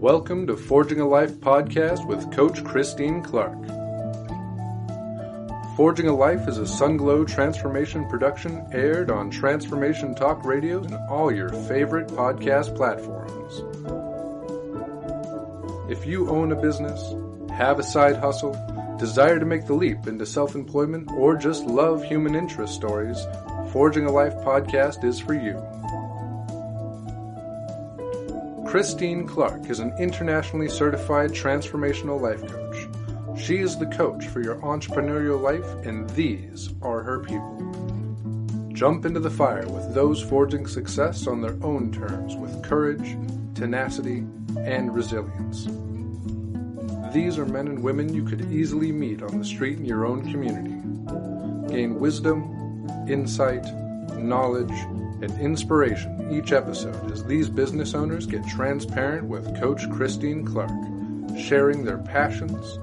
Welcome to Forging a Life podcast with Coach Christine Clark. Forging a Life is a Sunglow transformation production aired on Transformation Talk Radio and all your favorite podcast platforms. If you own a business, have a side hustle, desire to make the leap into self-employment, or just love human interest stories, Forging a Life podcast is for you. Christine Clark is an internationally certified transformational life coach. She is the coach for your entrepreneurial life, and these are her people. Jump into the fire with those forging success on their own terms with courage, tenacity, and resilience. These are men and women you could easily meet on the street in your own community. Gain wisdom, insight, knowledge, and inspiration each episode as these business owners get transparent with Coach Christine Clark, sharing their passions,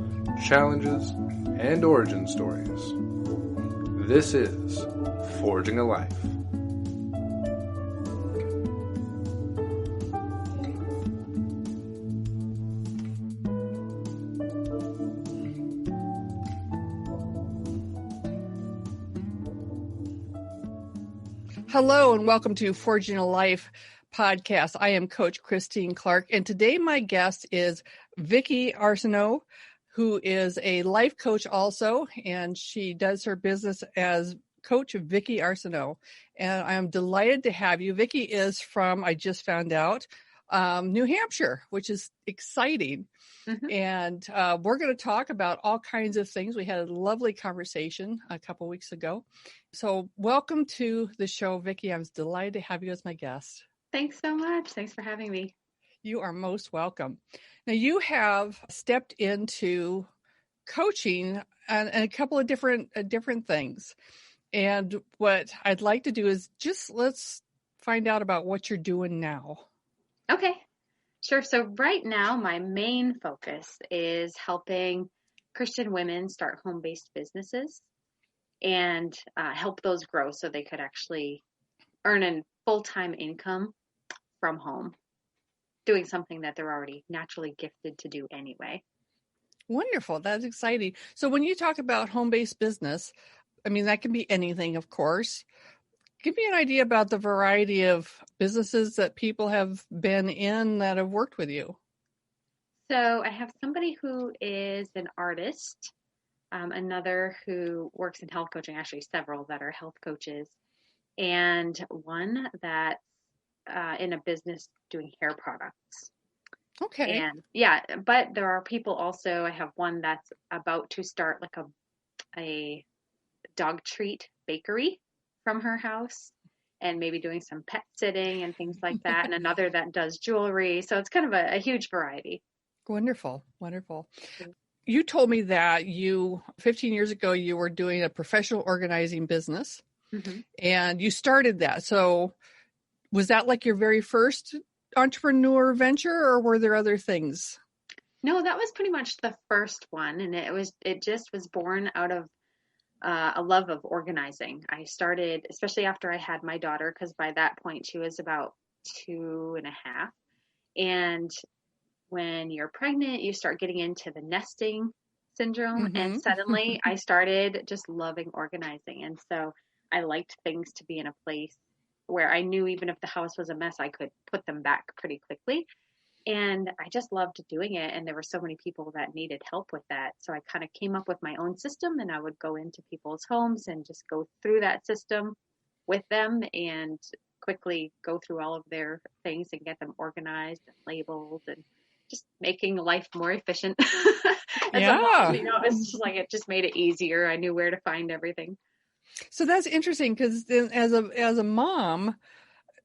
challenges, and origin stories. This is Forging a Life. Hello and welcome to Forging a Life podcast. I am Coach Christine Clark, and today my guest is Vicky Arsenault, who is a life coach also, and she does her business as Coach Vicky Arsenault. And I am delighted to have you. Vicky is from, I just found out, New Hampshire, which is exciting. Mm-hmm. And we're going to talk about all kinds of things. We had a lovely conversation a couple weeks ago. So welcome to the show, Vicky. I'm delighted to have you as my guest. Thanks so much. Thanks for having me. You are most welcome. Now, you have stepped into coaching and a couple of different things. And what I'd like to do is just let's find out about what you're doing now. Okay, sure. So right now, my main focus is helping Christian women start home-based businesses and help those grow so they could actually earn a full-time income from home, doing something that they're already naturally gifted to do anyway. Wonderful. That's exciting. So when you talk about home-based business, I mean, that can be anything, of course. Give me an idea about the variety of businesses that people have been in that have worked with you. So I have somebody who is an artist, another who works in health coaching, actually several that are health coaches, and one that's in a business doing hair products. Okay. And yeah, but there are people also, I have one that's about to start like a dog treat bakery from her house and maybe doing some pet sitting and things like that. And another that does jewelry. So it's kind of a huge variety. Wonderful. Wonderful. You told me that 15 years ago, you were doing a professional organizing business, mm-hmm. and you started that. So was that like your very first entrepreneur venture, or were there other things? No, that was pretty much the first one. And it just was born out of a love of organizing. I started, especially after I had my daughter, because by that point she was about 2.5. And when you're pregnant, you start getting into the nesting syndrome. Mm-hmm. And suddenly I started just loving organizing. And so I liked things to be in a place where I knew even if the house was a mess, I could put them back pretty quickly. And I just loved doing it. And there were so many people that needed help with that. So I kind of came up with my own system, and I would go into people's homes and just go through that system with them and quickly go through all of their things and get them organized and labeled and just making life more efficient. Yeah. It's just like, it just made it easier. I knew where to find everything. So that's interesting, because as a mom,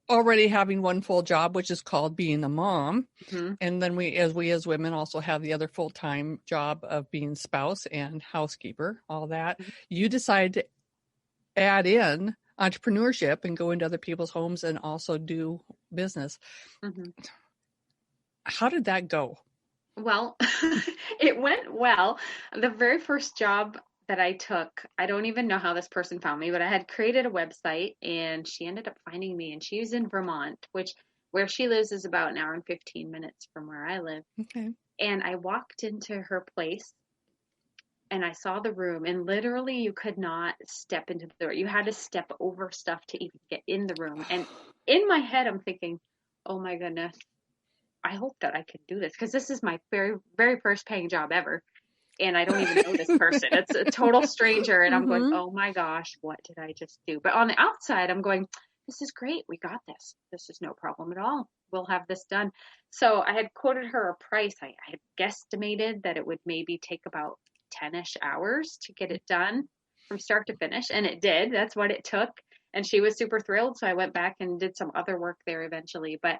already having one full job, which is called being a mom. Mm-hmm. And then we as women also have the other full-time job of being spouse and housekeeper, all that. Mm-hmm. You decide to add in entrepreneurship and go into other people's homes and also do business. Mm-hmm. How did that go? Well, it went well. The very first job that I took, I don't even know how this person found me, but I had created a website and she ended up finding me, and she was in Vermont, which where she lives is about an hour and 15 minutes from where I live. Okay. And I walked into her place and I saw the room, and literally you could not step into the door. You had to step over stuff to even get in the room. And in my head, I'm thinking, oh my goodness, I hope that I can do this, because this is my very, very first paying job ever. And I don't even know this person. It's a total stranger. And I'm going, oh my gosh, what did I just do? But on the outside, I'm going, this is great. We got this. This is no problem at all. We'll have this done. So I had quoted her a price. I had guesstimated that it would maybe take about 10-ish hours to get it done from start to finish. And it did. That's what it took. And she was super thrilled. So I went back and did some other work there eventually. But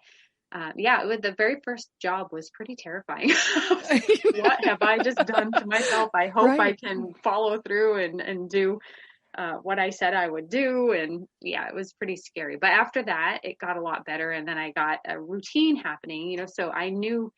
the very first job was pretty terrifying. What have I just done to myself? I hope I can follow through and do what I said I would do. And yeah, it was pretty scary. But after that, it got a lot better. And then I got a routine happening, so I knew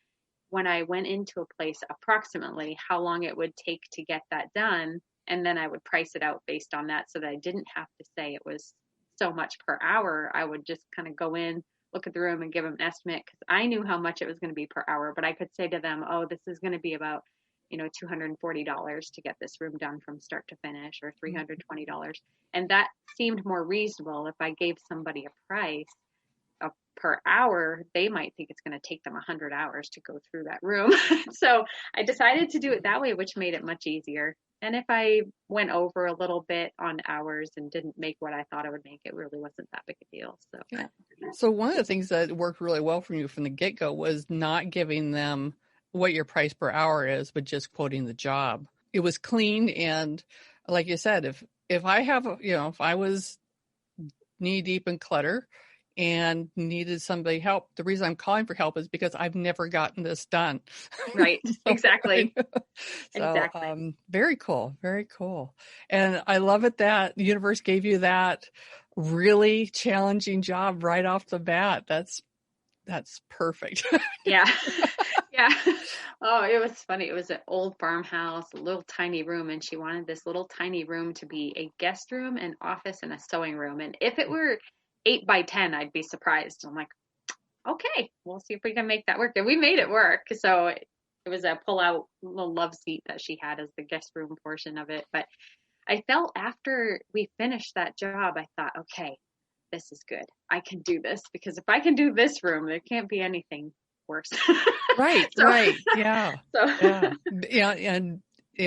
when I went into a place approximately how long it would take to get that done. And then I would price it out based on that, so that I didn't have to say it was so much per hour. I would just kind of go in, look at the room, and give them an estimate, because I knew how much it was going to be per hour. But I could say to them, oh, this is going to be about, $240 to get this room done from start to finish, or $320. And that seemed more reasonable. If I gave somebody a price per hour, they might think it's going to take them 100 hours to go through that room. So I decided to do it that way, which made it much easier. And if I went over a little bit on hours and didn't make what I thought I would make, it really wasn't that big a deal. So, So one of the things that worked really well for you from the get-go was not giving them what your price per hour is, but just quoting the job. It was clean. And like you said, if I have, if I was knee deep in clutter and needed somebody help, the reason I'm calling for help is because I've never gotten this done. Right. Exactly. So, exactly. Very cool. Very cool. And I love it that the universe gave you that really challenging job right off the bat. That's perfect. Yeah. Yeah. Oh, it was funny. It was an old farmhouse, a little tiny room, and she wanted this little tiny room to be a guest room, an office, and a sewing room. And if it were 8 by 10, I'd be surprised. I'm like, okay, we'll see if we can make that work. And we made it work. So it was a pull-out little love seat that she had as the guest room portion of it. But I felt after we finished that job, I thought, okay, this is good. I can do this, because if I can do this room, there can't be anything worse. Right. Right. Yeah. And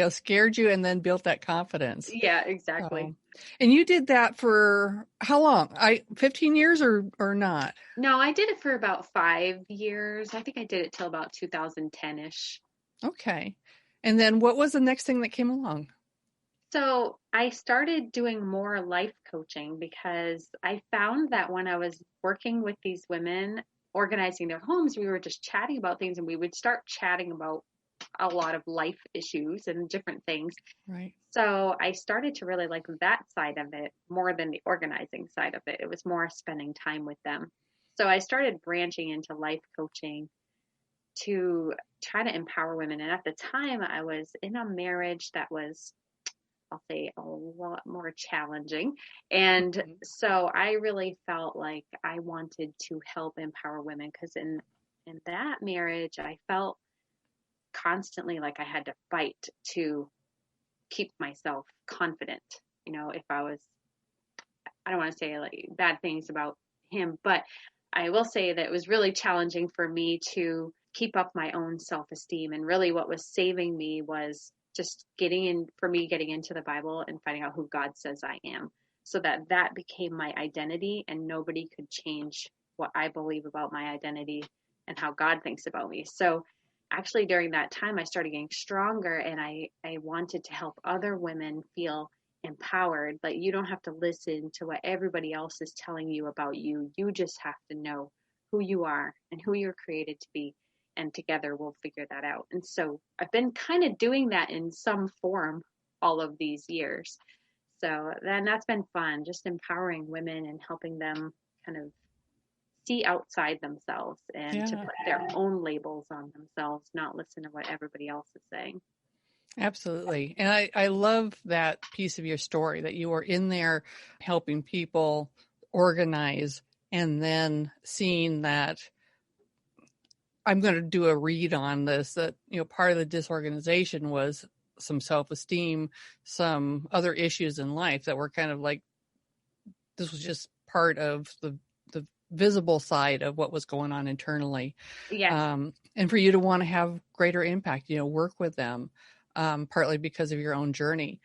scared you and then built that confidence. Yeah, exactly. And you did that for how long? 15 years or not? No, I did it for about 5 years. I think I did it till about 2010-ish. Okay. And then what was the next thing that came along? So I started doing more life coaching, because I found that when I was working with these women, organizing their homes, we were just chatting about things, and we would start chatting about a lot of life issues and different things. Right. So I started to really like that side of it more than the organizing side of it. It was more spending time with them. So I started branching into life coaching to try to empower women. And at the time, I was in a marriage that was, I'll say, a lot more challenging. And so I really felt like I wanted to help empower women, because in that marriage, I felt constantly like I had to fight to keep myself confident. If I don't want to say like bad things about him, but I will say that it was really challenging for me to keep up my own self-esteem. And really what was saving me was just getting into the Bible and finding out who God says I am, so that became my identity, and nobody could change what I believe about my identity and how God thinks about me. So actually during that time, I started getting stronger, and I wanted to help other women feel empowered. Like, you don't have to listen to what everybody else is telling you about you. You just have to know who you are and who you're created to be. And together we'll figure that out. And so I've been kind of doing that in some form all of these years. So then that's been fun, just empowering women and helping them kind of see outside themselves and to put their own labels on themselves, not listen to what everybody else is saying. Absolutely. And I love that piece of your story, that you were in there helping people organize and then seeing that I'm going to do a read on this, that, part of the disorganization was some self-esteem, some other issues in life that were kind of like, this was just part of the visible side of what was going on internally. Yes. And for you to want to have greater impact, work with them, partly because of your own journey.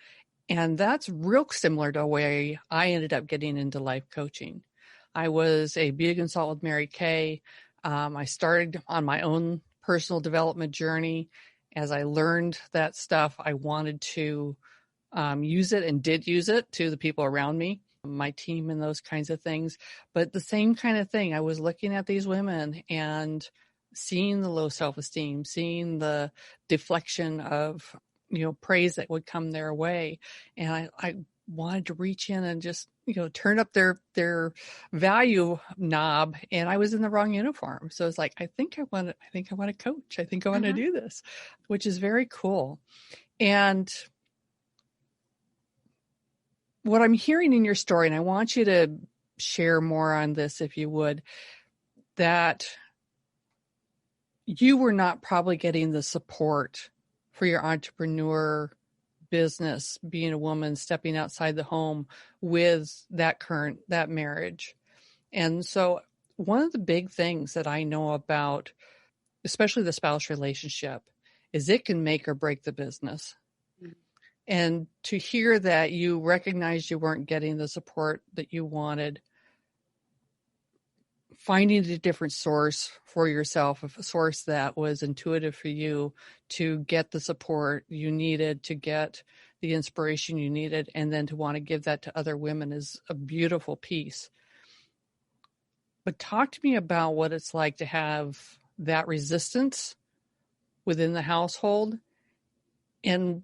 And that's real similar to the way I ended up getting into life coaching. I was a beauty consultant with Mary Kay. I started on my own personal development journey. As I learned that stuff, I wanted to use it, and did use it to the people around me, my team, and those kinds of things. But the same kind of thing, I was looking at these women and seeing the low self-esteem, seeing the deflection of, praise that would come their way. And I wanted to reach in and just, turn up their value knob, and I was in the wrong uniform. So it's like, I think I want to coach. I think I want to do this, which is very cool. And what I'm hearing in your story, and I want you to share more on this if you would, that you were not probably getting the support for your entrepreneur business, being a woman stepping outside the home with that marriage. And so one of the big things that I know about, especially the spouse relationship, is it can make or break the business. And to hear that you recognized you weren't getting the support that you wanted, finding a different source for yourself, a source that was intuitive for you to get the support you needed, to get the inspiration you needed, and then to want to give that to other women is a beautiful piece. But talk to me about what it's like to have that resistance within the household. And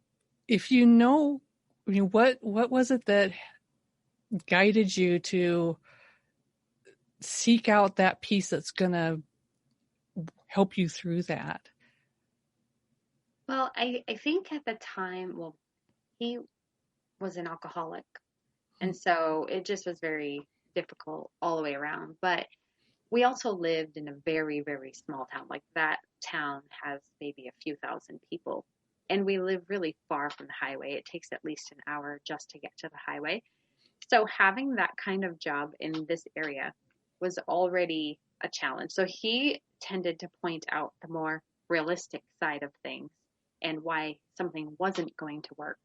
if what was it that guided you to seek out that piece that's going to help you through that? Well, I think at the time, he was an alcoholic. And so it just was very difficult all the way around. But we also lived in a very, very small town. Like, that town has maybe a few thousand people. And we live really far from the highway. It takes at least an hour just to get to the highway. So having that kind of job in this area was already a challenge. So he tended to point out the more realistic side of things and why something wasn't going to work,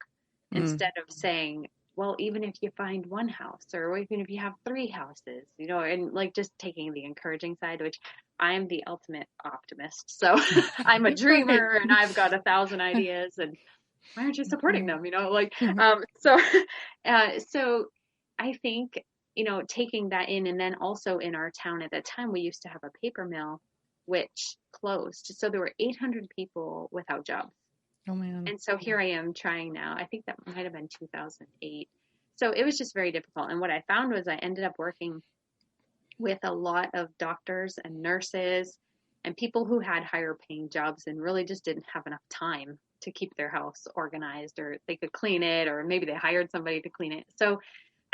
instead of saying, well, even if you find one house, or even if you have 3 houses, and like just taking the encouraging side, which I'm the ultimate optimist. So I'm a dreamer and I've got 1,000 ideas, and why aren't you supporting them? So I think, taking that in, and then also in our town at that time, we used to have a paper mill, which closed. So there were 800 people without jobs. Oh, man. And so here I am trying now. I think that might have been 2008. So it was just very difficult. And what I found was I ended up working with a lot of doctors and nurses and people who had higher paying jobs and really just didn't have enough time to keep their house organized, or they could clean it, or maybe they hired somebody to clean it. So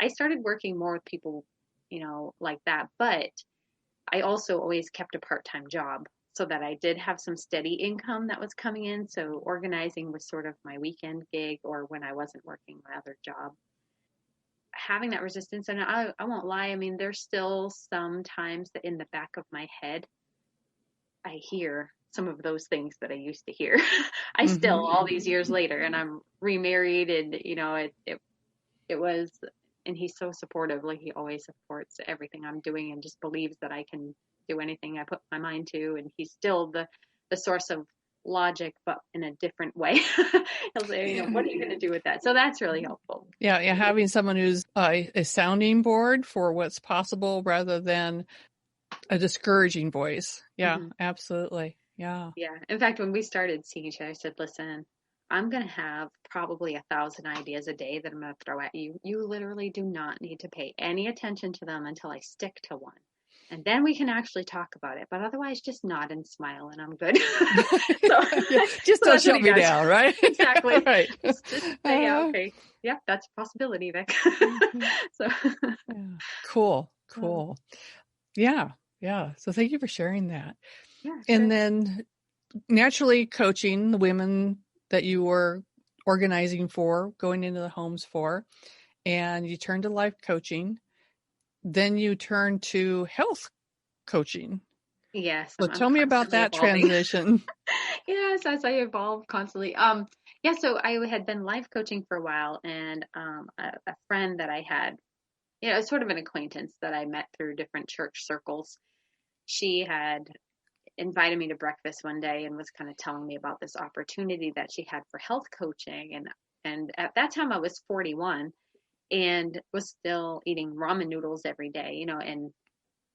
I started working more with people, like that. But I also always kept a part-time job so that I did have some steady income that was coming in. So organizing was sort of my weekend gig, or when I wasn't working my other job. Having that resistance, and I won't lie, I mean, there's still some times that in the back of my head, I hear some of those things that I used to hear. I still, all these years later, and I'm remarried, and, it was, and he's so supportive. Like, he always supports everything I'm doing and just believes that I can do anything I put my mind to. And he's still the source of logic, but in a different way. He'll say, what are you going to do with that? So that's really helpful. Yeah. Having someone who's a sounding board for what's possible rather than a discouraging voice. Yeah, absolutely. Yeah. Yeah. In fact, when we started seeing each other, I said, listen, I'm going to have probably 1,000 ideas a day that I'm going to throw at you. You literally do not need to pay any attention to them until I stick to one. And then we can actually talk about it. But otherwise, just nod and smile, and I'm good. Just don't shut me down, right? Exactly. Right. Just say, okay. Yep, that's a possibility, Vic. So Cool. Yeah. Yeah. So thank you for sharing that. Yeah, sure. And then naturally coaching the women that you were organizing for, going into the homes for, and you turned to life coaching. Then you turned to health coaching. Yes, So I'm tell me about constantly that evolving. transition. Yes, as I evolve constantly. Yeah, so I had been life coaching for a while, and a friend that I had, it's sort of an acquaintance that I met through different church circles. She had invited me to breakfast one day and was kind of telling me about this opportunity that she had for health coaching, and at that time I was 41 and was still eating ramen noodles every day, and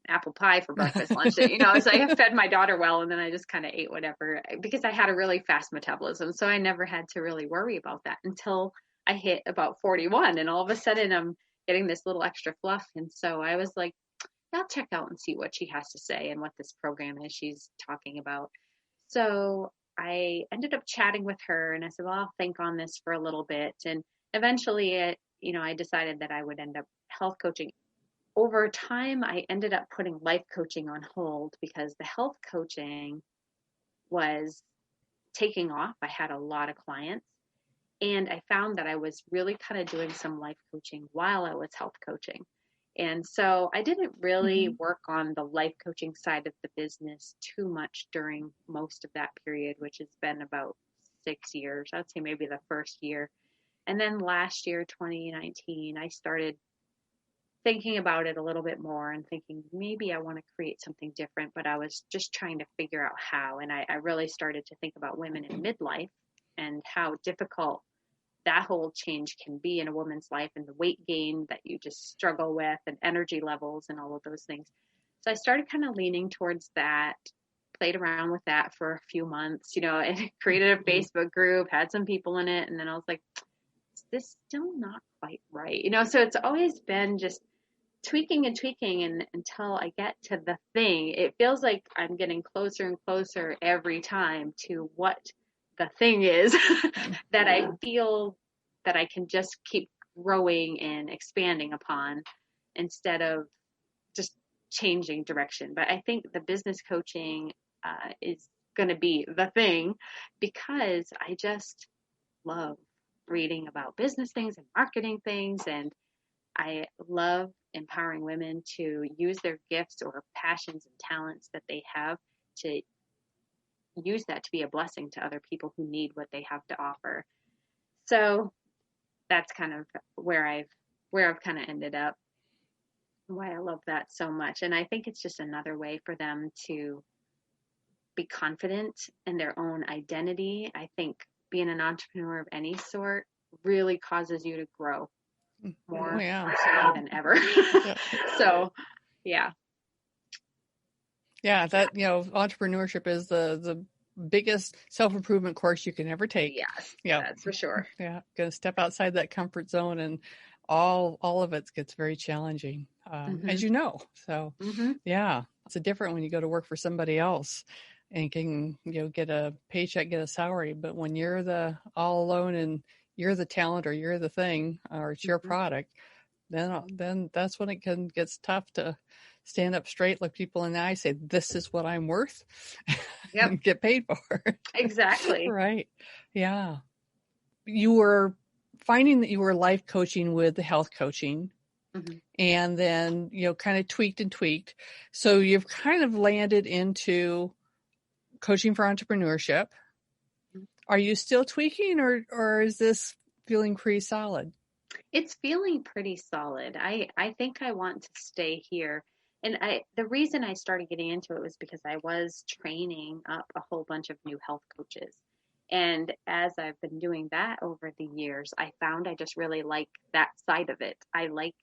apple pie for breakfast, lunch. So I fed my daughter well, and then I just kind of ate whatever because I had a really fast metabolism. So I never had to really worry about that until I hit about 41, and all of a sudden I'm getting this little extra fluff. And so I was like, I'll check out and see what she has to say and what this program is she's talking about. So I ended up chatting with her, and I said, well, I'll think on this for a little bit. And eventually I decided that I would end up health coaching. Over time, I ended up putting life coaching on hold because the health coaching was taking off. I had a lot of clients, and I found that I was really kind of doing some life coaching while I was health coaching. And so I didn't really work on the life coaching side of the business too much during most of that period, which has been about 6 years. I'd say maybe the first year. And then last year, 2019, I started thinking about it a little bit more and thinking maybe I want to create something different, but I was just trying to figure out how. And I really started to think about women in midlife and how difficult that whole change can be in a woman's life, and the weight gain that you just struggle with and energy levels and all of those things. So I started kind of leaning towards that, played around with that for a few months, and created a Facebook group, had some people in it. And then I was like, is this still not quite right? So it's always been just tweaking and tweaking, and until I get to the thing. It feels like I'm getting closer and closer every time to what the thing is that I feel that I can just keep growing and expanding upon instead of just changing direction. But I think the business coaching is going to be the thing because I just love reading about business things and marketing things, and I love empowering women to use their gifts or passions and talents that they have to use that to be a blessing to other people who need what they have to offer. So that's kind of where I've kind of ended up, why I love that so much. And I think it's just another way for them to be confident in their own identity. I think being an entrepreneur of any sort really causes you to grow more personally than ever. So, yeah. Yeah, that entrepreneurship is the biggest self-improvement course you can ever take. Yes, yeah, that's for sure. Yeah, gonna step outside that comfort zone, and all of it gets very challenging, as you know. So, yeah, it's a different when you go to work for somebody else and can get a paycheck, get a salary. But when you're the all alone and you're the talent or you're the thing or it's your product, then that's when it gets tough to stand up straight, look people in the eye, say, this is what I'm worth, and get paid for it. Exactly. Right. Yeah. You were finding that you were life coaching with the health coaching, and then, kind of tweaked. So you've kind of landed into coaching for entrepreneurship. Are you still tweaking, or is this feeling pretty solid? It's feeling pretty solid. I think I want to stay here. And the reason I started getting into it was because I was training up a whole bunch of new health coaches. And as I've been doing that over the years, I found I just really like that side of it. I like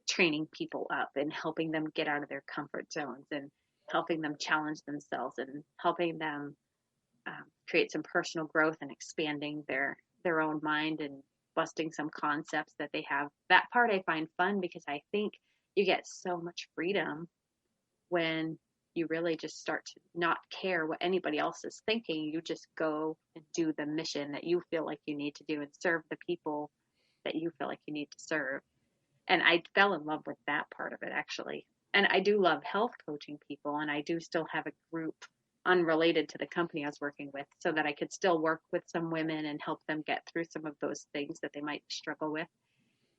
training people up and helping them get out of their comfort zones and helping them challenge themselves and helping them create some personal growth and expanding their own mind and busting some concepts that they have. That part I find fun because I think you get so much freedom when you really just start to not care what anybody else is thinking. You just go and do the mission that you feel like you need to do and serve the people that you feel like you need to serve. And I fell in love with that part of it, actually. and I do love health coaching people, and I do still have a group unrelated to the company I was working with, so that I could still work with some women and help them get through some of those things that they might struggle with.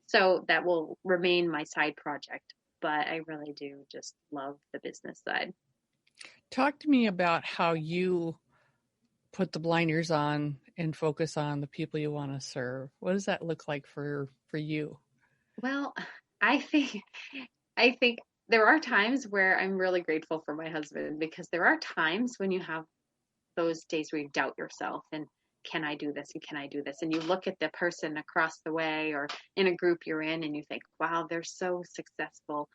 So that will remain my side project, but I really do just love the business side. Talk to me about how you put the blinders on and focus on the people you want to serve. What does that look like for you? Well, I think there are times where I'm really grateful for my husband, because there are times when you have those days where you doubt yourself and can I do this and can I do this? And you look at the person across the way or in a group you're in and you think, wow, they're so successful,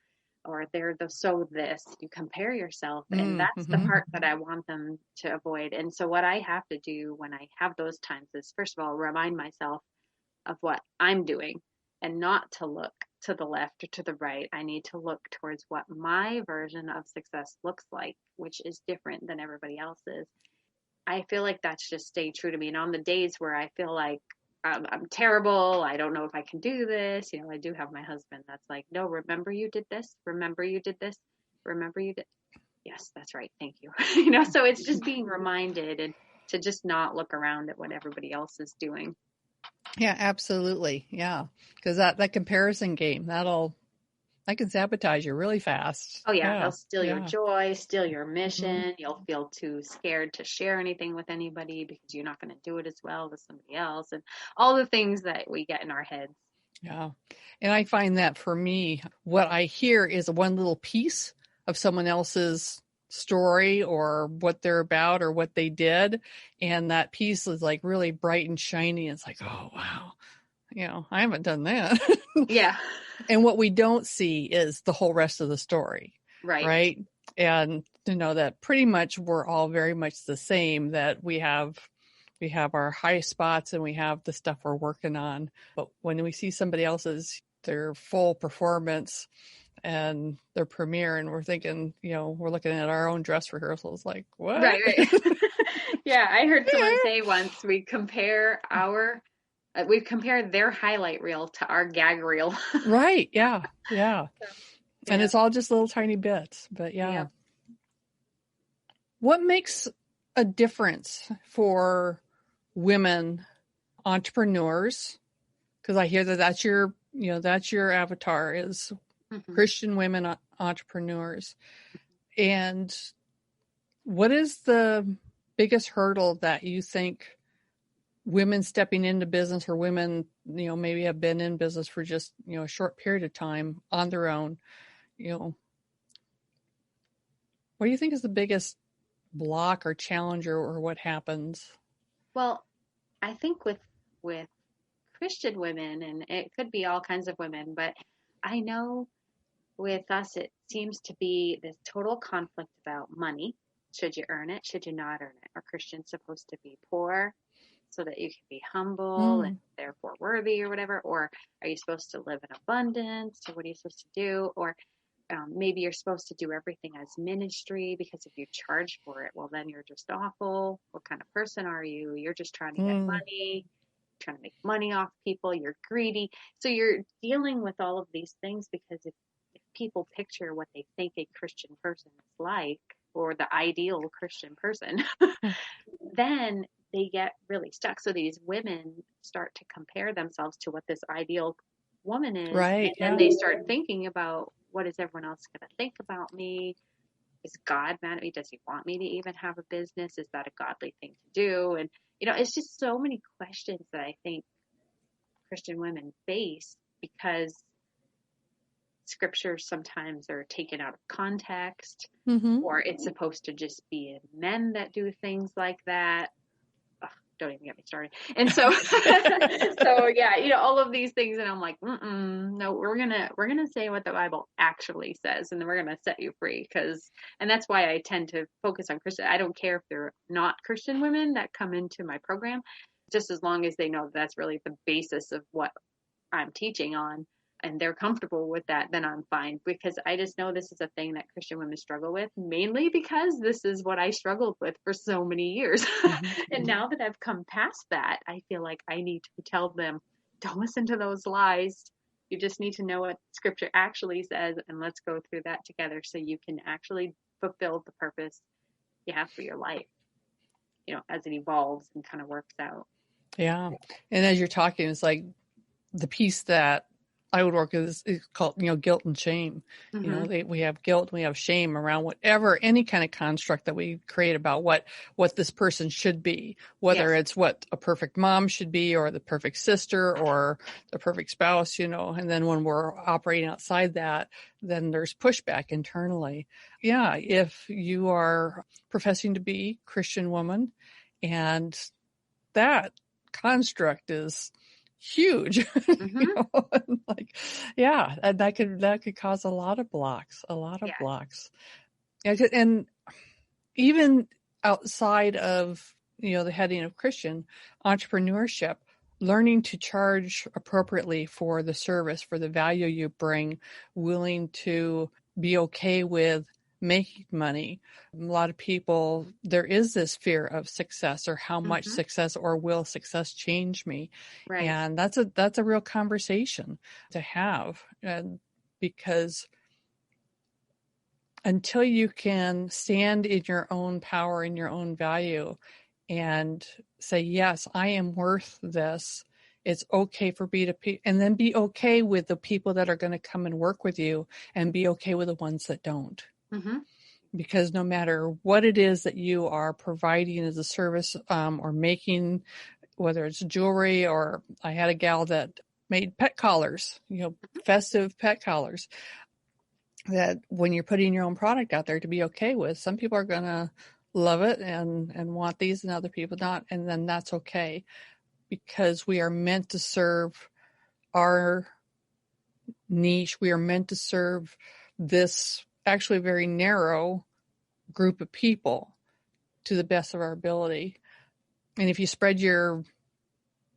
or they're so this. You compare yourself, and that's the part that I want them to avoid. And so what I have to do when I have those times is, first of all, remind myself of what I'm doing and not to look to the left or to the right. I need to look towards what my version of success looks like, which is different than everybody else's. I feel like that's just stayed true to me. And on the days where I feel like I'm terrible, I don't know if I can do this, I do have my husband that's like, no, remember you did this, remember you did this, remember you did. Yes, that's right. Thank you. So it's just being reminded and to just not look around at what everybody else is doing. Yeah, absolutely. Yeah. Because that comparison game, that can sabotage you really fast. Oh yeah. They'll steal your joy, steal your mission. You'll feel too scared to share anything with anybody because you're not going to do it as well as somebody else, and all the things that we get in our heads. Yeah. And I find that for me, what I hear is one little piece of someone else's story or what they're about or what they did. And that piece is like really bright and shiny. It's like, oh, wow. I haven't done that. Yeah. And what we don't see is the whole rest of the story. Right. And that pretty much we're all very much the same, that we have our high spots and we have the stuff we're working on. But when we see somebody else's, their full performance and their premiere, and we're thinking, we're looking at our own dress rehearsals like, what? Right. Yeah. I heard someone say once, we've compared their highlight reel to our gag reel. Right. Yeah. Yeah. And it's all just little tiny bits, but yeah. What makes a difference for women entrepreneurs? Because I hear that's your avatar is Christian women entrepreneurs. And what is the biggest hurdle that you think women stepping into business, or women, maybe have been in business for just, a short period of time on their own, what do you think is the biggest block or challenge or what happens? Well, I think with Christian women, and it could be all kinds of women, but I know with us, it seems to be this total conflict about money. Should you earn it? Should you not earn it? Are Christians supposed to be poor so that you can be humble and therefore worthy or whatever? Or are you supposed to live in abundance? So what are you supposed to do? Or maybe you're supposed to do everything as ministry, because if you charge for it, well, then you're just awful. What kind of person are you? You're just trying to get money, trying to make money off people. You're greedy. So you're dealing with all of these things, because if people picture what they think a Christian person is like, or the ideal Christian person, then they get really stuck. So these women start to compare themselves to what this ideal woman is. Right. And then they start thinking about, what is everyone else going to think about me? Is God mad at me? Does he want me to even have a business? Is that a godly thing to do? And, it's just so many questions that I think Christian women face, because scriptures sometimes are taken out of context, or it's supposed to just be men that do things like that. Ugh, don't even get me started. And so, all of these things, and I'm like, no, we're gonna say what the Bible actually says, and then we're gonna set you free. And that's why I tend to focus on Christian. I don't care if they're not Christian women that come into my program, just as long as they know that's really the basis of what I'm teaching on, and they're comfortable with that, then I'm fine. Because I just know this is a thing that Christian women struggle with, mainly because this is what I struggled with for so many years. And now that I've come past that, I feel like I need to tell them, don't listen to those lies. You just need to know what scripture actually says, and let's go through that together so you can actually fulfill the purpose you have for your life, as it evolves and kind of works out. Yeah. And as you're talking, it's like the piece that I would work is called, guilt and shame. Mm-hmm. We have guilt, we have shame around whatever, any kind of construct that we create about what this person should be, whether Yes. it's what a perfect mom should be or the perfect sister or the perfect spouse, and then when we're operating outside that, then there's pushback internally. Yeah. If you are professing to be a Christian woman and that construct is huge, Mm-hmm. like, yeah, and that could cause a lot of blocks, Yeah. Yeah, and even outside of, the heading of Christian entrepreneurship, learning to charge appropriately for the service, for the value you bring, willing to be okay with making money. A lot of people, there is this fear of success or how much Mm-hmm. success or will success change me. Right. And that's a real conversation to have. And because until you can stand in your own power and your own value and say, yes, I am worth this. It's okay for B2P, and then be okay with the people that are going to come and work with you and be okay with the ones that don't. Mm-hmm. Because no matter what it is that you are providing as a service or making, whether it's jewelry, or I had a gal that made pet collars, festive pet collars, that when you're putting your own product out there to be okay with, some people are going to love it and want these and other people not. And then that's okay, because we are meant to serve our niche. We are meant to serve this actually very narrow group of people to the best of our ability. And if you spread your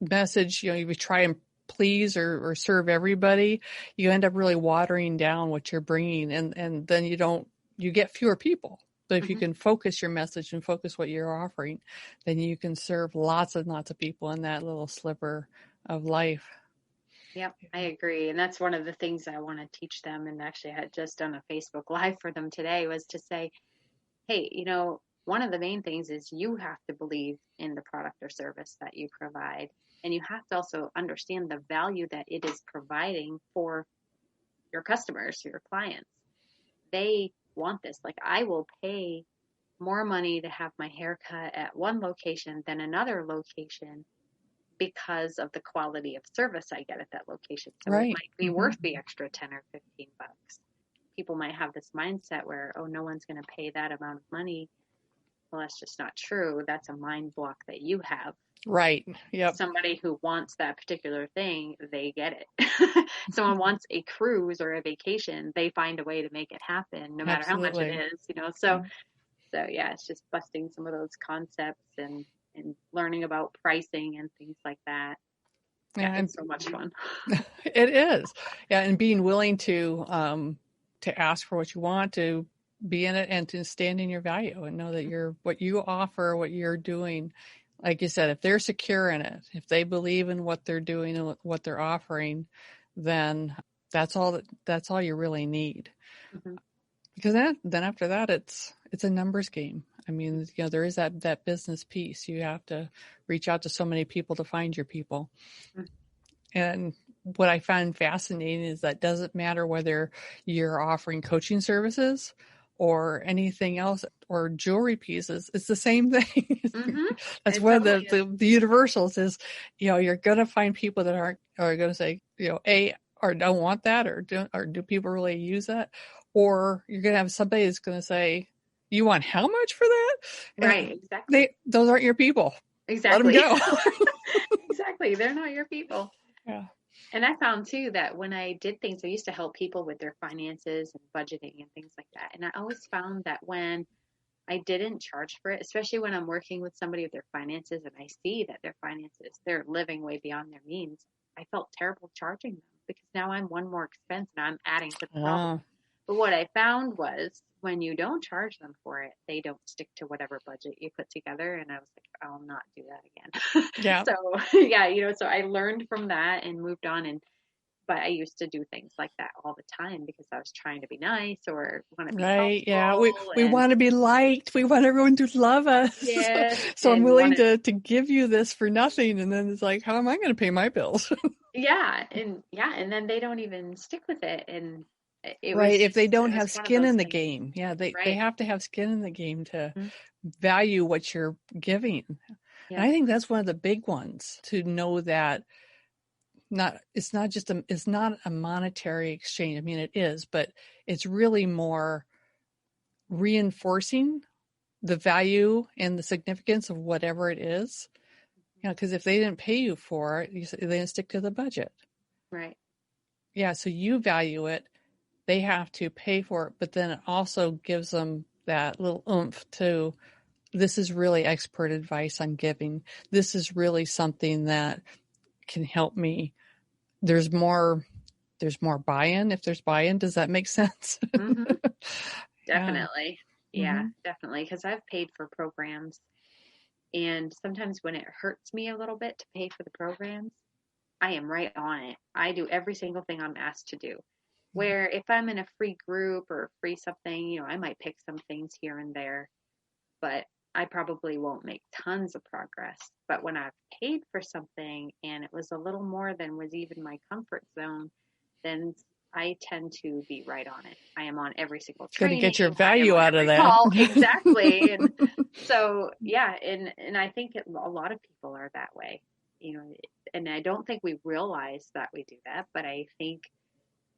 message, you try and please or serve everybody, you end up really watering down what you're bringing, and then you get fewer people. But if you Mm-hmm. can focus your message and focus what you're offering, then you can serve lots and lots of people in that little sliver of life. Yep, I agree. And that's one of the things I want to teach them. And actually, I had just done a Facebook Live for them today, was to say, hey, one of the main things is you have to believe in the product or service that you provide. And you have to also understand the value that it is providing for your customers, your clients. They want this. Like, I will pay more money to have my hair cut at one location than another location because of the quality of service I get at that location. So it Right. might be Mm-hmm. worth the extra 10 or 15 bucks. People might have this mindset where, oh, no one's going to pay that amount of money. Well, that's just not true. That's a mind block that you have. Right. Yep. Somebody who wants that particular thing, they get it. Someone wants a cruise or a vacation, they find a way to make it happen, no matter how much it Absolutely. is, So yeah, it's just busting some of those concepts and learning about pricing and things like that. Yeah, And it's so much fun. it is. Yeah, and being willing to ask for what you want, to be in it, and to stand in your value and know that what you offer, what you're doing, like you said, if they're secure in it, if they believe in what they're doing and what they're offering, then that's all you really need. Mm-hmm. Because then after that, it's a numbers game. I mean, there is that business piece. You have to reach out to so many people to find your people. Mm-hmm. And what I find fascinating is that doesn't matter whether you're offering coaching services or anything else or jewelry pieces, it's the same thing. Mm-hmm. That's It one of totally the universals is, you're going to find people that are going to say, or don't want that, or do people really use that? Or you're going to have somebody that's going to say, you want how much for that? right. And Exactly. those aren't your people. Exactly. Let them go. Exactly. They're not your people. Yeah. And I found too that when I did things, I used to help people with their finances and budgeting and things like that. And I always found that when I didn't charge for it, especially when I'm working with somebody with their finances and I see that their finances, they're living way beyond their means, I felt terrible charging them, because now I'm one more expense and I'm adding to the problem. But what I found was when you don't charge them for it, they don't stick to whatever budget you put together. And I was like, I'll not do that again. Yeah. So yeah, so I learned from that and moved on. And But I used to do things like that all the time because I was trying to be nice or want to be Right. Yeah. helpful. We want to be liked. We want everyone to love us. Yes, So I'm and willing wanted, to give you this for nothing. And then it's like, how am I going to pay my bills? and then they don't even stick with it. And it Right. was If they just, don't it was have one of skin those in the things. game. Yeah. They Right. have to have skin in the game to Mhm. value what you're giving. And Yeah. I think that's one of the big ones, to know that it's not a monetary exchange. I mean, it is, but it's really more reinforcing the value and the significance of whatever it is. You know, because if they didn't pay you for it, they didn't stick to the budget. Right. Yeah, so you value it. They have to pay for it, but then it also gives them that little oomph to, this is really expert advice I'm giving. This is really something that can help me. There's more buy-in. If there's buy-in, does that make sense? Hmm. Yeah. Definitely. Yeah, Mm-hmm. definitely. Because I've paid for programs, and sometimes when it hurts me a little bit to pay for the programs, I am right on it. I do every single thing I'm asked to do. Where if I'm in a free group or free something, I might pick some things here and there, but I probably won't make tons of progress. But when I've paid for something and it was a little more than was even my comfort zone, then I tend to be right on it. I am on every single Got to training. get your I am value on out of every that. call. Exactly. And so, yeah. And I think a lot of people are that way, and I don't think we realize that we do that, but I think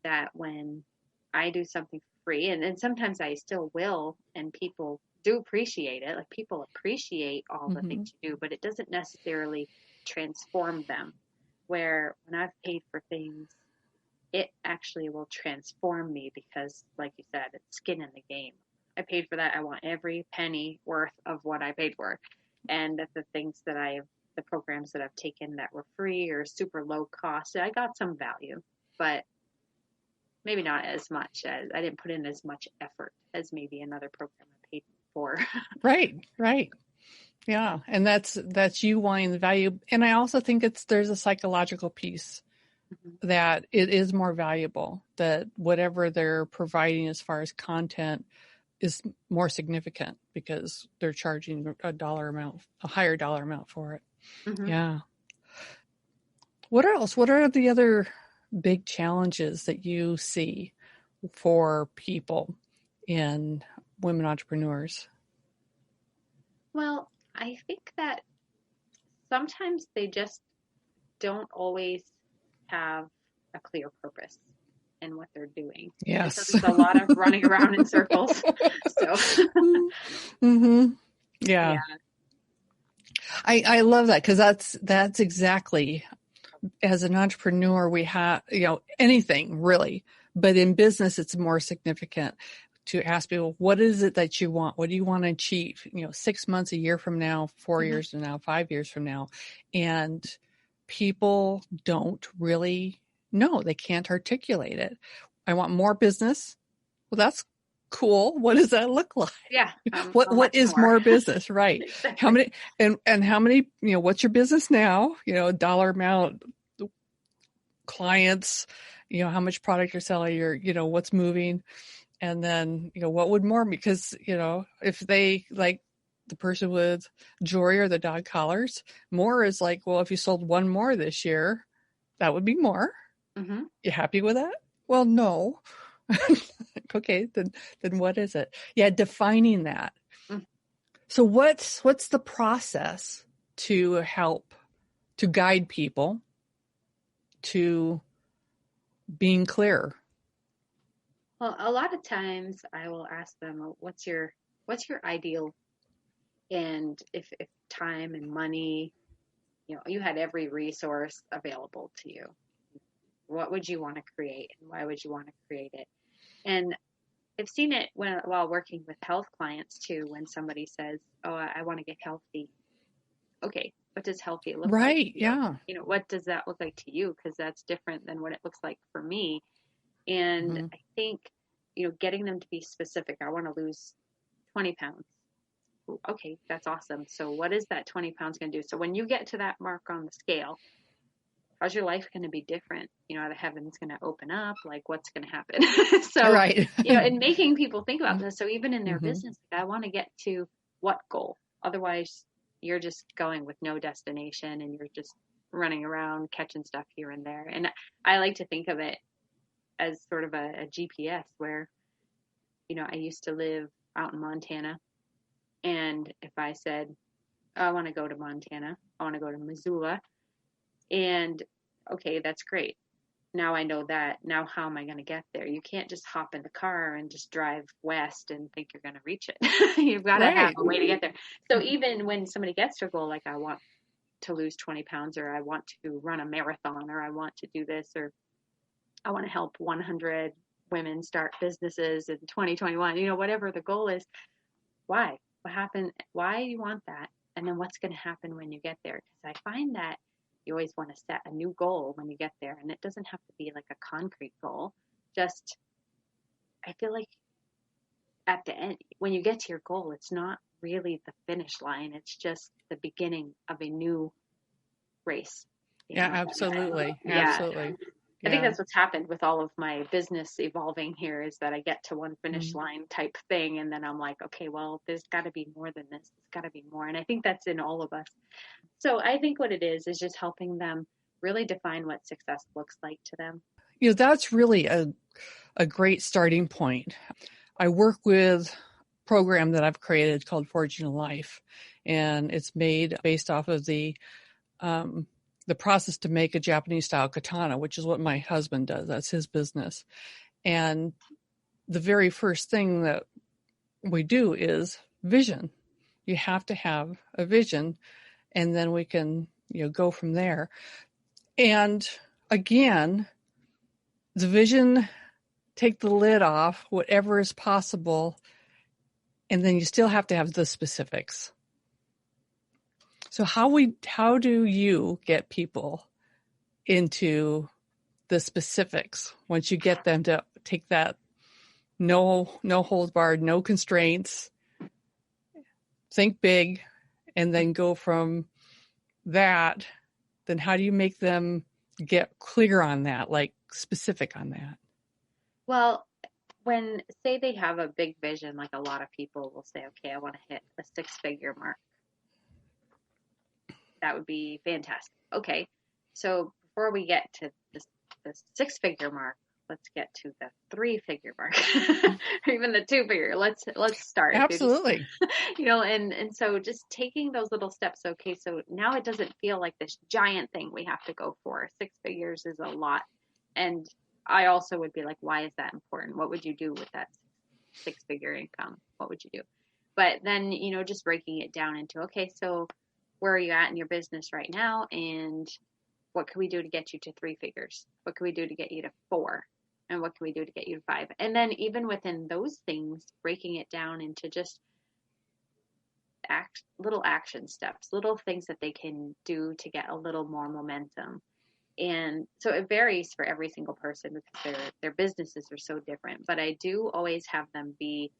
that when I do something for free, and sometimes I still will, and people do appreciate it. Like, people appreciate all the Mm-hmm. things you do, but it doesn't necessarily transform them. Where when I've paid for things, it actually will transform me because, like you said, it's skin in the game. I paid for that. I want every penny worth of what I paid for. And the programs that I've taken that were free or super low cost, I got some value, but maybe not as much as I didn't put in as much effort as maybe another program I paid for. Right. Yeah. And that's you wanting the value. And I also think there's a psychological piece Mm-hmm. that it is more valuable, that whatever they're providing as far as content is more significant because they're charging a higher dollar amount for it. Mm-hmm. Yeah. What else? What are the other big challenges that you see for people in women entrepreneurs? Well, I think that sometimes they just don't always have a clear purpose in what they're doing. And so Yes. there's a lot of running around in circles. So, Mm-hmm. Yeah. yeah. I love that, because that's exactly, as an entrepreneur, we have, anything really, but in business, it's more significant to ask people, what is it that you want? What do you want to achieve? 6 months, a year from now, 4 Mm-hmm. years from now, 5 years from now. And people don't really know. They can't articulate it. I want more business. Well, that's cool. What does that look like? Yeah. What How what much is more? more business? Right. How Exactly. many and how many, what's your business now? Dollar amount, clients, how much product you're selling, what's moving. And then, what would more, because, if they like the person with jewelry or the dog collars, more is like, well, if you sold one more this year, that would be more. Mm-hmm. You happy with that? Well, no. Okay, then what is it? Yeah, defining that. Mm. So what's the process to help to guide people to being clear? Well, a lot of times I will ask them, what's your ideal? And if time and money, you had every resource available to you, what would you want to create and why would you want to create it? And I've seen it while working with health clients too, when somebody says, "Oh, I want to get healthy." Okay, what does healthy look like Right, to you? yeah. What does that look like to you? Because that's different than what it looks like for me. And Mm-hmm. I think, getting them to be specific. I want to lose 20 pounds. Okay, that's awesome. So what is that 20 pounds going to do? So when you get to that mark on the scale, how's your life going to be different? Are the heavens going to open up? Like, what's going to happen? So, right. And making people think about this. So even in their Mm-hmm. business, I want to get to what goal? Otherwise, you're just going with no destination and you're just running around catching stuff here and there. And I like to think of it as sort of a GPS where, I used to live out in Montana. And if I said, oh, I want to go to Montana, I want to go to Missoula. And okay, that's great. Now I know that. Now how am I going to get there? You can't just hop in the car and just drive west and think you're going to reach it. You've got to have a way to get there. So even when somebody gets their goal, like I want to lose 20 pounds, or I want to run a marathon, or I want to do this, or I want to help 100 women start businesses in 2021, whatever the goal is, why? What happened? Why do you want that? And then what's going to happen when you get there? Because I find that you always want to set a new goal when you get there. And it doesn't have to be like a concrete goal. Just, I feel like at the end, when you get to your goal, it's not really the finish line. It's just the beginning of a new race. Yeah, absolutely. Yeah. Absolutely. I think that's what's happened with all of my business evolving here, is that I get to one finish Mm-hmm. line type thing. And then I'm like, okay, well, there's got to be more than this. There's got to be more. And I think that's in all of us. So I think what it is just helping them really define what success looks like to them. That's really a great starting point. I work with a program that I've created called Forging a Life, and it's made based off of the process to make a Japanese style katana, which is what my husband does. That's his business. And the very first thing that we do is vision. You have to have a vision, and then we can, go from there. And again, the vision, take the lid off, whatever is possible, and then you still have to have the specifics. So how do you get people into the specifics once you get them to take that no holds barred, no constraints, think big, and then go from that? Then how do you make them get clear on that, like specific on that? Well, when say they have a big vision, like a lot of people will say, okay, I want to hit a 6-figure mark. That would be fantastic. Okay, so before we get to the 6-figure mark, let's get to the 3-figure mark, or even the 2-figure. Let's start. Absolutely. And so just taking those little steps. Okay, so now it doesn't feel like this giant thing we have to go for. 6 figures is a lot, and I also would be like, why is that important? What would you do with that 6-figure income? What would you do? But then, just breaking it down into, okay, so where are you at in your business right now? And what can we do to get you to 3 figures? What can we do to get you to 4? And what can we do to get you to 5? And then even within those things, breaking it down into just little action steps, little things that they can do to get a little more momentum. And so it varies for every single person because their businesses are so different. But I do always have them be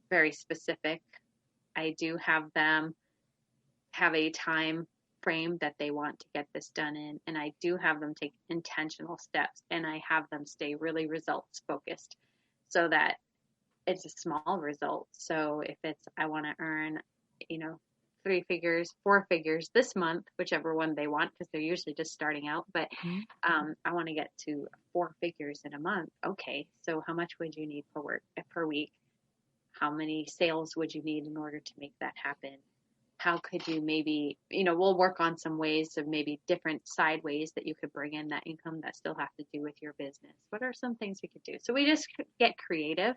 very specific. I do have them have a time frame that they want to get this done in, and I do have them take intentional steps, and I have them stay really results focused so that it's a small result. So if it's I want to earn 3 figures, 4 figures this month, whichever one they want, because they're usually just starting out, but I want to get to 4 figures in a month. Okay, so how much would you need per week? How many sales would you need in order to make that happen? How could you maybe, we'll work on some ways of maybe different side ways that you could bring in that income that still have to do with your business. What are some things we could do? So we just get creative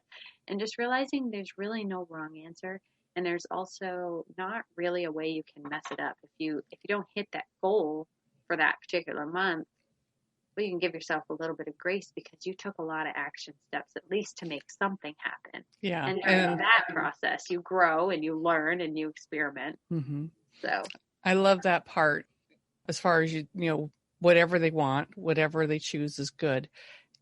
and just realizing there's really no wrong answer. And there's also not really a way you can mess it up. If you don't hit that goal for that particular month, well, you can give yourself a little bit of grace because you took a lot of action steps, at least to make something happen. Yeah. And during that process, you grow and you learn and you experiment. Mm-hmm. So I love that part. As far as whatever they want, whatever they choose is good.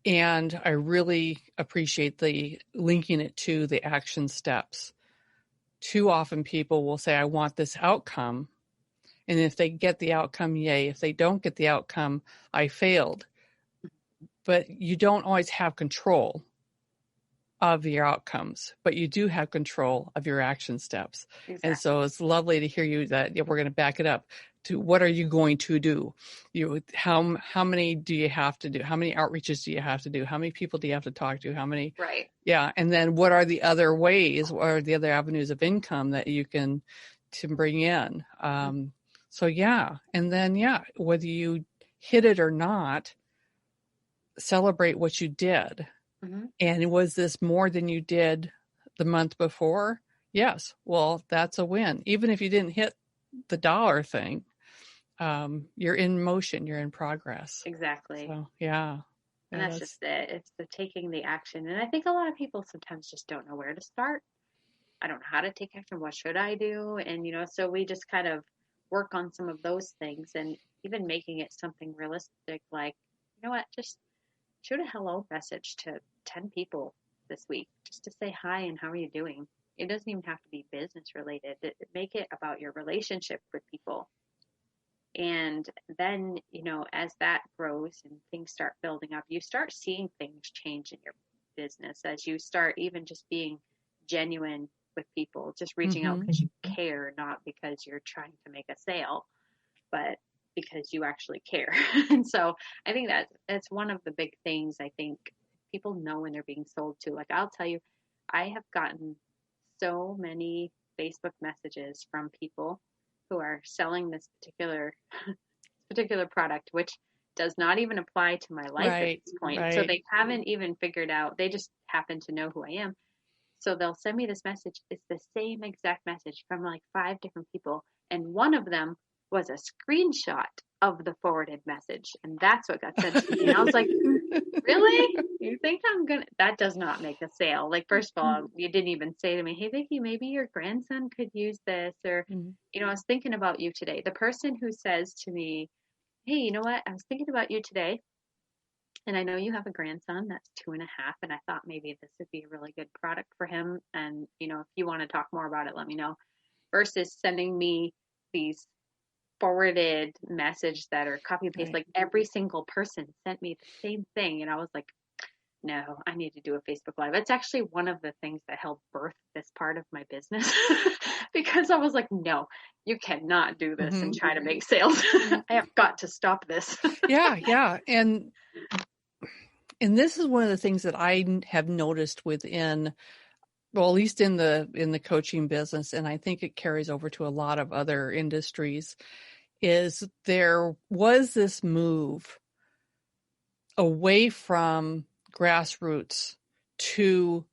And I really appreciate the linking it to the action steps. Too often people will say, I want this outcome. And if they get the outcome, yay. If they don't get the outcome, I failed. But you don't always have control of your outcomes, but you do have control of your action steps. Exactly. And so it's lovely to hear you that we're going to back it up to what are you going to do? How many do you have to do? How many outreaches do you have to do? How many people do you have to talk to? How many? Right. Yeah. And then what are the other ways or the other avenues of income that you can to bring in? So yeah. And then, whether you hit it or not, celebrate what you did. Mm-hmm. And was this more than you did the month before? Yes. Well, that's a win. Even if you didn't hit the dollar thing, you're in motion, you're in progress. Exactly. So, yeah. And that's just it. It's the taking the action. And I think a lot of people sometimes just don't know where to start. I don't know how to take action. What should I do? And, so we just kind of work on some of those things and even making it something realistic, like, just shoot a hello message to 10 people this week just to say hi and how are you doing. It doesn't even have to be business related. Make it about your relationship with people. And then, as that grows and things start building up, you start seeing things change in your business as you start even just being genuine with people, just reaching out because you care, not because you're trying to make a sale, but because you actually care. And so I think that's one of the big things I think people know when they're being sold to. Like, I'll tell you, I have gotten so many Facebook messages from people who are selling this particular product, which does not even apply to my life at this point. Right. So they haven't even figured out, they just happen to know who I am. So they'll send me this message. It's the same exact message from like 5 different people. And one of them was a screenshot of the forwarded message. And that's what got sent to me. And I was like, really? You think that does not make a sale. Like, first of all, you didn't even say to me, hey, Vicky, maybe your grandson could use this. Or, I was thinking about you today. The person who says to me, hey, you know what? I was thinking about you today. And I know you have a grandson that's 2.5. And I thought maybe this would be a really good product for him. And, if you want to talk more about it, let me know. Versus sending me these forwarded message that are copy and paste. Right. Like, every single person sent me the same thing. And I was like, no, I need to do a Facebook Live. It's actually one of the things that helped birth this part of my business because I was like, no, you cannot do this and try to make sales. I have got to stop this. Yeah. And this is one of the things that I have noticed within, well, at least in the coaching business, and I think it carries over to a lot of other industries, is there was this move away from grassroots to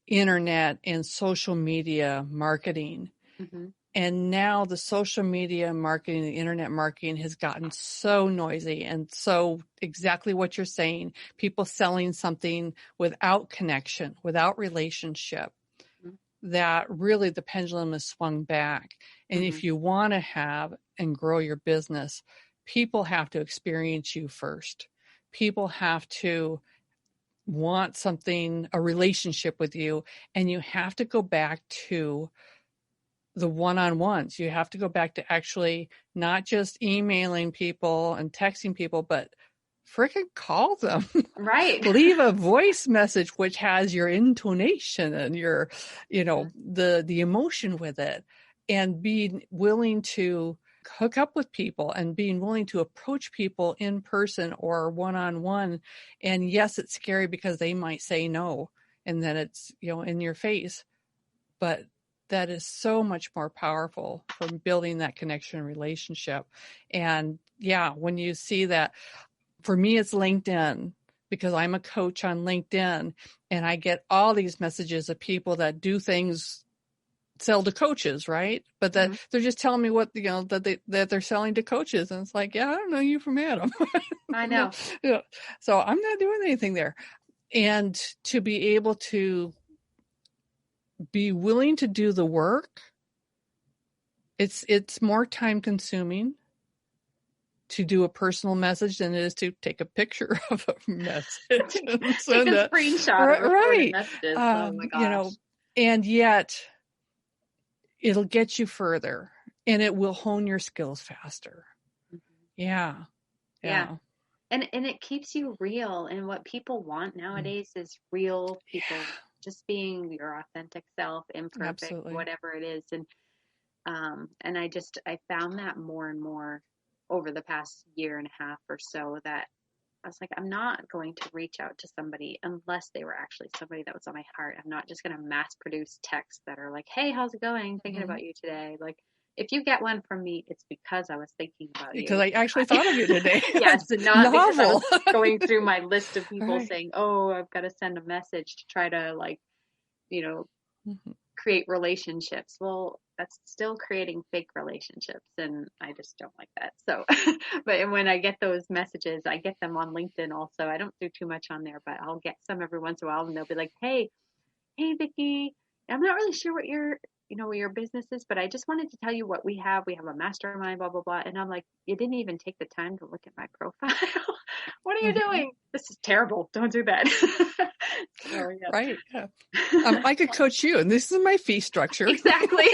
internet and social media marketing. Mm-hmm. And now the social media marketing, the internet marketing has gotten so noisy and so exactly what you're saying, people selling something without connection, without relationship, that really the pendulum has swung back. And if you want to have and grow your business, people have to experience you first. People have to want something, a relationship with you, and you have to go back to the one-on-ones. You have to go back to actually not just emailing people and texting people, but freaking call them. Right. Leave a voice message which has your intonation and your, the emotion with it, and being willing to hook up with people and being willing to approach people in person or one-on-one. And yes, it's scary because they might say no, and then it's, in your face, but that is so much more powerful from building that connection and relationship. And when you see that, for me, it's LinkedIn, because I'm a coach on LinkedIn, and I get all these messages of people that do things, sell to coaches, right? But that they're just telling me what, that they're selling to coaches. And it's like, I don't know you from Adam. I know. So I'm not doing anything there. And to be able to be willing to do the work, it's more time consuming to do a personal message than it is to take a picture of a message. Take a screenshot of a messages. Oh my gosh. And yet it'll get you further. And it will hone your skills faster. Yeah. Yeah. And it keeps you real. And what people want nowadays is real people just being your authentic self, imperfect, Absolutely. whatever it is. And I found that more and more over the past year and a half or so, that I was like, I'm not going to reach out to somebody unless they were actually somebody that was on my heart. I'm not just going to mass produce texts that are like, hey, how's it going? Thinking about you today. Like, if you get one from me, it's because I was thinking about you. Because I actually thought of you today. Yes, and not because I Novel. was going through my list of people Right. saying, oh, I've got to send a message to try to, like, create relationships. Well, that's still creating fake relationships, and I just don't like that. So, but when I get those messages, I get them on LinkedIn also. I don't do too much on there, but I'll get some every once in a while, and they'll be like, hey, Vicky, I'm not really sure what your business is, but I just wanted to tell you what we have. We have a mastermind, blah, blah, blah. And I'm like, you didn't even take the time to look at my profile. What are you doing? This is terrible. Don't do that. So, yeah. Right. Yeah. I could coach you, and this is my fee structure. Exactly.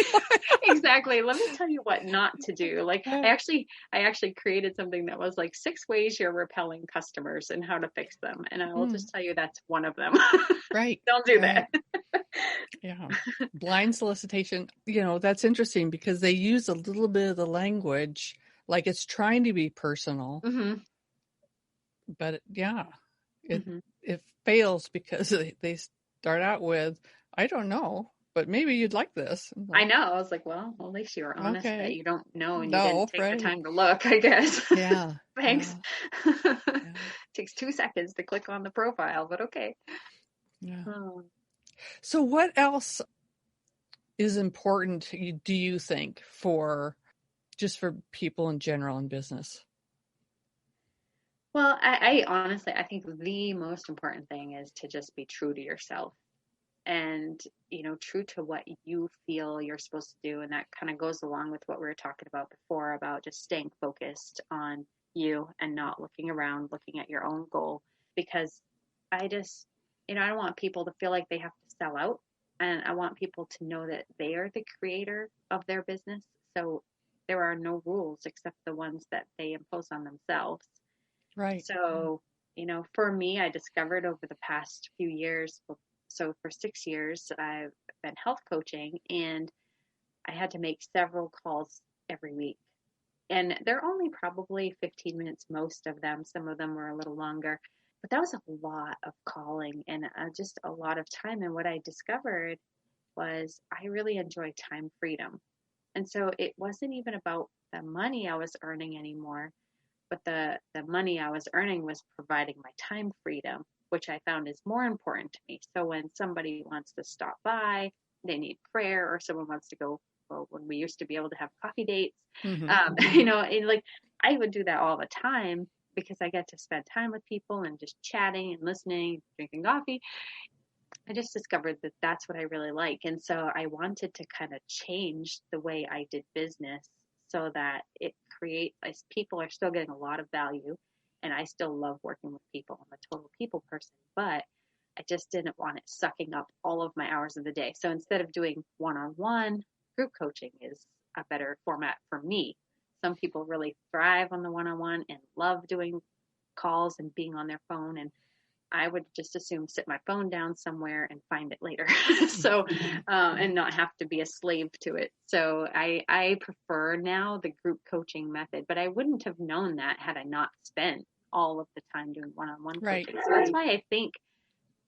Exactly. Let me tell you what not to do. Like, I actually created something that was like 6 ways you're repelling customers and how to fix them. And I will just tell you that's one of them. Right. Don't do that. Yeah. Blind solicitation, that's interesting because they use a little bit of the language like it's trying to be personal. But it fails because they start out with, I don't know, but maybe you'd like this. I know. I was like, well, at least you were honest that you don't know and you didn't take right. the time to look, I guess. Yeah. Thanks. Takes 2 seconds to click on the profile, but okay. Yeah. So what else is important, do you think, for people in general in business? Well, I honestly, I think the most important thing is to just be true to yourself and, true to what you feel you're supposed to do. And that kind of goes along with what we were talking about before, about just staying focused on you and not looking around, looking at your own goal. Because I just, I don't want people to feel like they have to sell out. And I want people to know that they are the creator of their business. So there are no rules except the ones that they impose on themselves. Right. So, for me, I discovered over the past few years, so for 6 years, I've been health coaching, and I had to make several calls every week. And they're only probably 15 minutes, most of them. Some of them were a little longer. But that was a lot of calling and just a lot of time. And what I discovered was I really enjoy time freedom. And so it wasn't even about the money I was earning anymore, but the money I was earning was providing my time freedom, which I found is more important to me. So when somebody wants to stop by, they need prayer, or someone wants to go, well, when we used to be able to have coffee dates, and like I would do that all the time because I get to spend time with people and just chatting and listening, drinking coffee. I just discovered that that's what I really like. And so I wanted to kind of change the way I did business so that people are still getting a lot of value, and I still love working with people. I'm a total people person, but I just didn't want it sucking up all of my hours of the day. So instead of doing one-on-one, group coaching is a better format for me. Some people really thrive on the one-on-one and love doing calls and being on their phone, and I would just assume sit my phone down somewhere and find it later. So, and not have to be a slave to it. So I prefer now the group coaching method, but I wouldn't have known that had I not spent all of the time doing one-on-one coaching. So that's why I think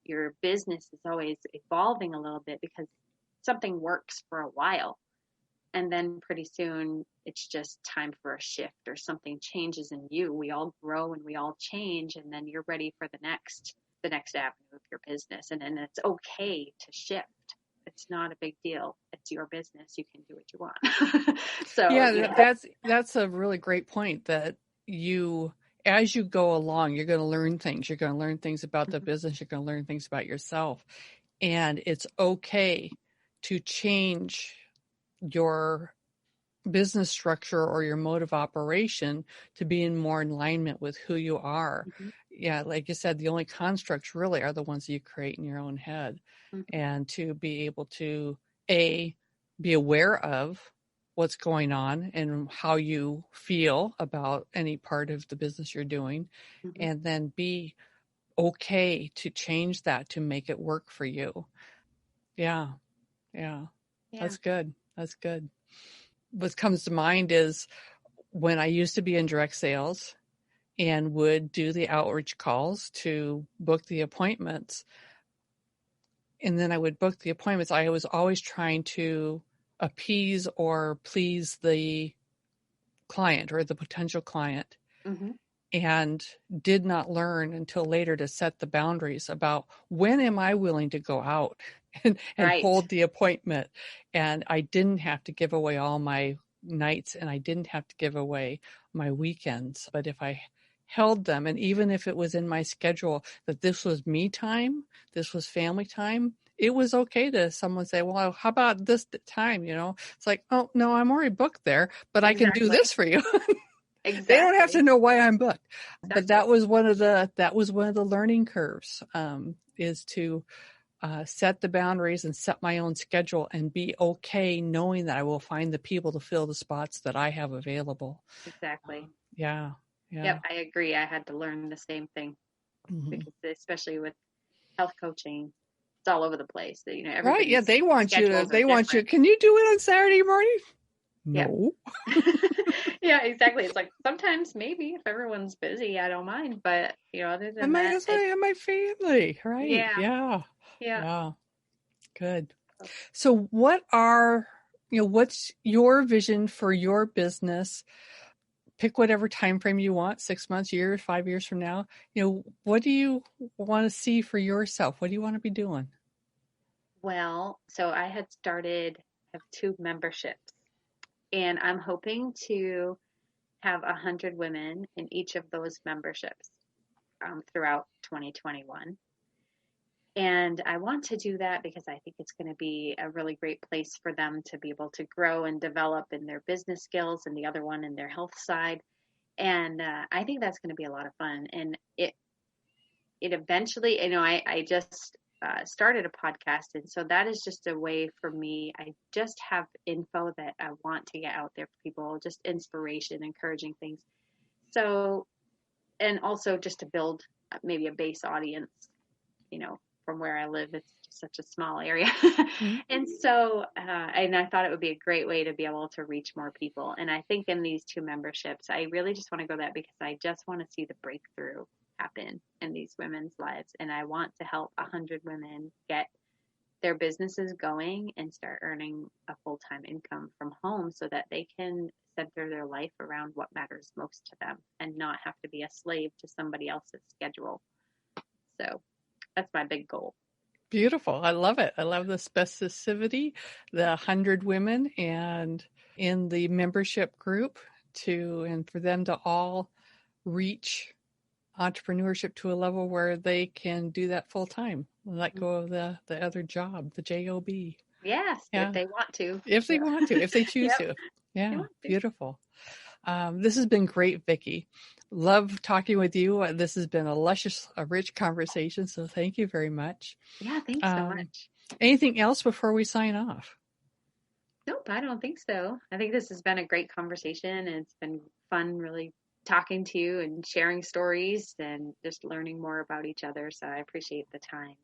your business is always evolving a little bit, because something works for a while. And then pretty soon it's just time for a shift, or something changes in you. We all grow and we all change, and then you're ready for the next avenue of your business. And then it's okay to shift. It's not a big deal. It's your business. You can do what you want. So yeah, that's a really great point, that as you go along, you're going to learn things. You're going to learn things about the business. You're going to learn things about yourself. And it's okay to change your business structure or your mode of operation to be in more alignment with who you are. Yeah, like you said, the only constructs really are the ones that you create in your own head. And to be able to be aware of what's going on and how you feel about any part of the business you're doing, Mm-hmm. and then be okay to change that to make it work for you. Yeah. That's good. What comes to mind is when I used to be in direct sales and would do the outreach calls to book the appointments. And then I would book the appointments. I was always trying to appease or please the client or the potential client, Mm-hmm. and did not learn until later to set the boundaries about when am I willing to go out and Right. hold the appointment. And I didn't have to give away all my nights, and I didn't have to give away my weekends. But if I held them, and even if it was in my schedule that this was me time, this was family time, it was okay to someone say, well, how about this time? It's like, oh no, I'm already booked there, but I can do this for you. Exactly. They don't have to know why I'm booked. Exactly. But that was one of the learning curves, is to set the boundaries and set my own schedule and be okay knowing that I will find the people to fill the spots that I have available. Exactly. Yeah. Yep, I agree. I had to learn the same thing, because especially with health coaching, it's all over the place. Right. Yeah. They want you. Can you do it on Saturday morning? No. Yeah, exactly. It's like sometimes maybe if everyone's busy, I don't mind. But other than that, my family, right? Yeah. Good. So what's your vision for your business? Pick whatever time frame you want, 6 months, years, 5 years from now. What do you want to see for yourself? What do you want to be doing? Well, so I have 2 memberships, and I'm hoping to have 100 women in each of those memberships throughout 2021. And I want to do that because I think it's going to be a really great place for them to be able to grow and develop in their business skills, and the other one in their health side. And I think that's going to be a lot of fun. And it eventually, I just started a podcast. And so that is just a way for me. I just have info that I want to get out there for people, just inspiration, encouraging things. So, and also just to build maybe a base audience, from where I live, it's just such a small area. Mm-hmm. And so, and I thought it would be a great way to be able to reach more people. And I think in these 2 memberships, I really just want to go that because I just want to see the breakthrough happen in these women's lives. And I want to help 100 women get their businesses going and start earning a full-time income from home so that they can center their life around what matters most to them and not have to be a slave to somebody else's schedule. So that's my big goal. Beautiful. I love it. I love the specificity, the 100 women, and in the membership group and for them to all reach entrepreneurship to a level where they can do that full time, let go of the other job, the job. Yes, if they want to. If they want to, if they choose to. Yeah, beautiful. This has been great, Vicky. Love talking with you. This has been a rich conversation. So thank you very much. Yeah, thanks so much. Anything else before we sign off? Nope, I don't think so. I think this has been a great conversation, and it's been fun really talking to you and sharing stories and just learning more about each other. So I appreciate the time.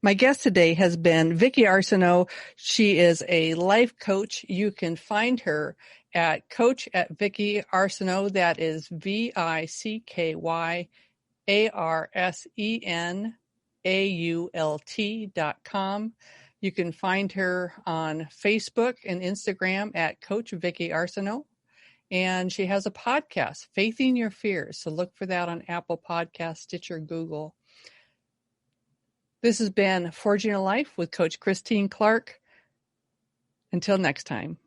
My guest today has been Vicky Arsenault. She is a life coach. You can find her at Vicky Arsenault. That is VickyArsenault.com. You can find her on Facebook and Instagram at Coach Vicky Arsenault. And she has a podcast, Faithing Your Fears. So look for that on Apple Podcasts, Stitcher, Google. This has been Forging a Life with Coach Christine Clark. Until next time.